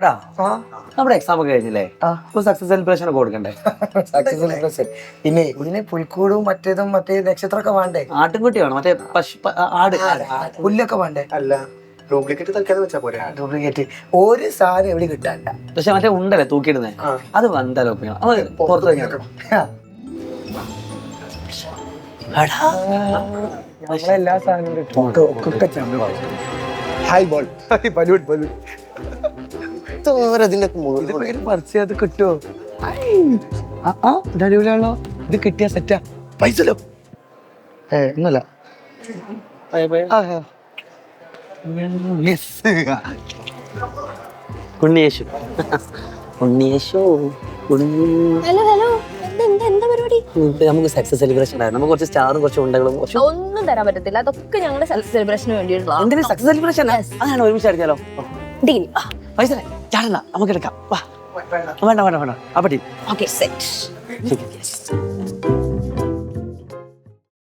നമ്മുടെ എക്സാം ഒക്കെ കഴിഞ്ഞില്ലേ? സക്സസ് സെലിബ്രേഷൻ ഒക്കെ കൊടുക്കണ്ടേ? സക്സസ് സെലിബ്രേഷൻ പിന്നെ ഇതിന് പുൽക്കൂടും മറ്റേതും മറ്റേ നക്ഷത്രമൊക്കെ വേണ്ടേ? ആട്ടുംകുട്ടി വേണം, മറ്റേ ആട് പുല്ലൊക്കെ വേണ്ടേ? അല്ല, ഡ്യൂപ്ലിക്കേറ്റ് തൽക്കാലം വെച്ചാ പോരെ. ഡ്യൂപ്ലിക്കേറ്റ് ഒരു സാധനം എവിടെ കിട്ടാണ്ട. പക്ഷെ മറ്റേ ഉണ്ടല്ലേ തൂക്കിയിടുന്നേ, അത് വந்தாലോ പുറത്തു വെക്കണം. നമ്മളെല്ലാ സാധനവും കിട്ടും. Hi ball, balloon balloon. അത് കിട്ടുമോ? അടിപൊളിയാണല്ലോ, ഇത് കിട്ടിയ സെറ്റാ. പൈസല്ലോ ഒന്നുമല്ല. ഉണ്ണിയേശു ഉണ്ണിയേശു ഹലോ ഹലോ, എന്താ പരിപാടി? നമുക്ക് സക്സസ് സെലിബ്രേഷൻ ആയിരുന്നു. നമുക്ക് കുറച്ച് സ്റ്റാറും കുറച്ച് ഉണ്ടകളും ഒന്നും തരാൻ പറ്റത്തില്ല, അതൊക്കെ ഞങ്ങളുടെ സക്സസ് സെലിബ്രേഷന് വേണ്ടിയിട്ടുള്ള എന്തിനാ സക്സസ് സെലിബ്രേഷൻ? അതാണ് ഒരുമിച്ച് അടിച്ചാലോ? പൈസ ചാടണ്ട, നമുക്ക് എടുക്കാം. വേണ്ട വേണ്ട വേണ്ട. അപ്പടി ഓക്കെ സെറ്റ്.